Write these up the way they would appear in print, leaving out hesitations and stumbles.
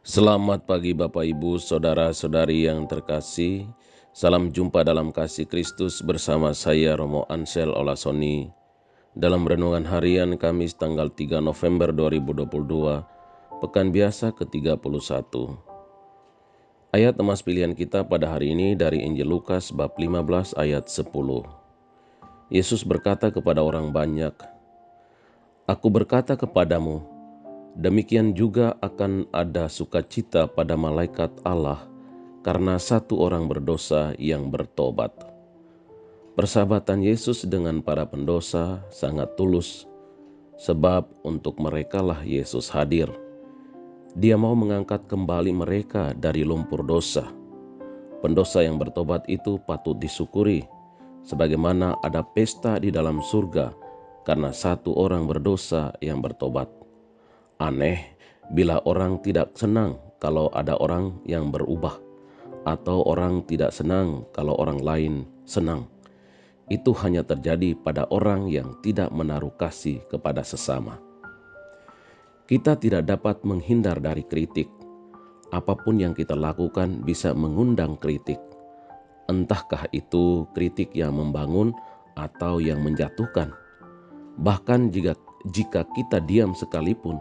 Selamat pagi Bapak Ibu, Saudara-saudari yang terkasih. Salam jumpa dalam kasih Kristus bersama saya Romo Ansel Olasoni. Dalam renungan harian Kamis tanggal 3 November 2022, Pekan Biasa ke-31. Ayat emas pilihan kita pada hari ini dari Injil Lukas bab 15 ayat 10. Yesus berkata kepada orang banyak, "Aku berkata kepadamu, demikian juga akan ada sukacita pada malaikat Allah karena satu orang berdosa yang bertobat." Persahabatan Yesus dengan para pendosa sangat tulus, sebab untuk merekalah Yesus hadir. Dia mau mengangkat kembali mereka dari lumpur dosa. Pendosa yang bertobat itu patut disyukuri, sebagaimana ada pesta di dalam surga karena satu orang berdosa yang bertobat. Aneh bila orang tidak senang kalau ada orang yang berubah, atau orang tidak senang kalau orang lain senang. Itu hanya terjadi pada orang yang tidak menaruh kasih kepada sesama. Kita tidak dapat menghindar dari kritik. Apapun yang kita lakukan bisa mengundang kritik. Entahkah itu kritik yang membangun atau yang menjatuhkan. Bahkan jika kita diam sekalipun,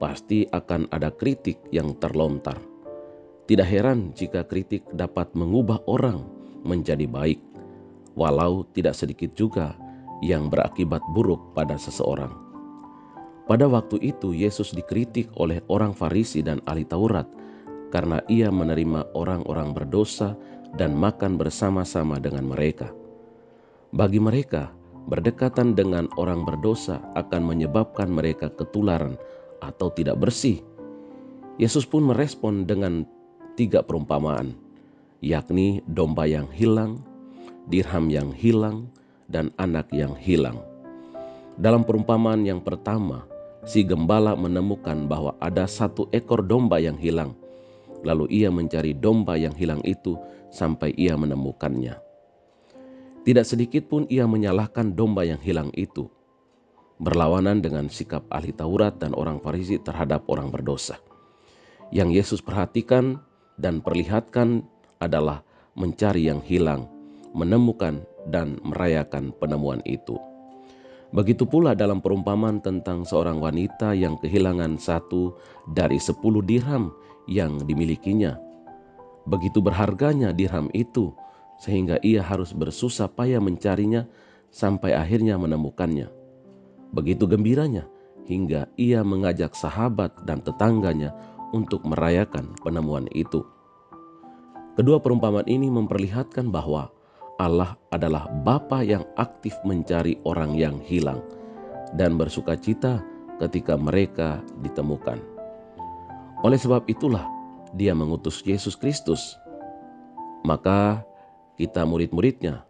pasti akan ada kritik yang terlontar. Tidak heran jika kritik dapat mengubah orang menjadi baik, walau tidak sedikit juga yang berakibat buruk pada seseorang. Pada waktu itu Yesus dikritik oleh orang Farisi dan ahli Taurat karena ia menerima orang-orang berdosa dan makan bersama-sama dengan mereka. Bagi mereka, berdekatan dengan orang berdosa akan menyebabkan mereka ketularan atau tidak bersih. Yesus pun merespon dengan 3 perumpamaan, yakni domba yang hilang, dirham yang hilang, dan anak yang hilang. Dalam perumpamaan yang pertama, si gembala menemukan bahwa ada 1 ekor domba yang hilang. Lalu ia mencari domba yang hilang itu sampai ia menemukannya. Tidak sedikit pun ia menyalahkan domba yang hilang itu, berlawanan dengan sikap ahli Taurat dan orang Farisi terhadap orang berdosa. Yang Yesus perhatikan dan perlihatkan adalah mencari yang hilang, menemukan dan merayakan penemuan itu. Begitu pula dalam perumpamaan tentang seorang wanita yang kehilangan 1 dari 10 dirham yang dimilikinya. Begitu berharganya dirham itu, sehingga ia harus bersusah payah mencarinya sampai akhirnya menemukannya. Begitu gembiranya, hingga ia mengajak sahabat dan tetangganya untuk merayakan penemuan itu. Kedua perumpamaan ini memperlihatkan bahwa Allah adalah Bapa yang aktif mencari orang yang hilang dan bersukacita ketika mereka ditemukan. Oleh sebab itulah Dia mengutus Yesus Kristus. Maka kita murid-muridnya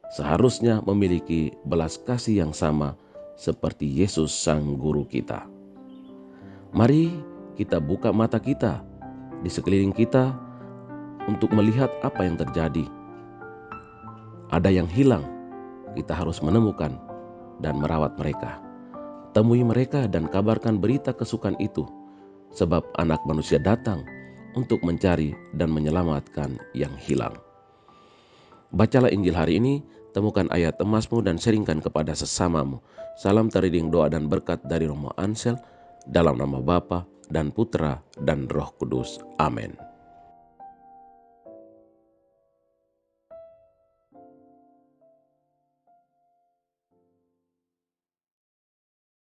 seharusnya memiliki belas kasih yang sama seperti Yesus sang guru kita. Mari kita buka mata kita di sekeliling kita untuk melihat apa yang terjadi. Ada yang hilang, kita harus menemukan dan merawat mereka. Temui mereka dan kabarkan berita kesukaan itu, sebab Anak Manusia datang untuk mencari dan menyelamatkan yang hilang. Bacalah Injil hari ini, temukan ayat emasmu dan sharingkan kepada sesamamu. Salam teriring doa dan berkat dari Romo Ansel, dalam nama Bapa dan Putra dan Roh Kudus. Amin.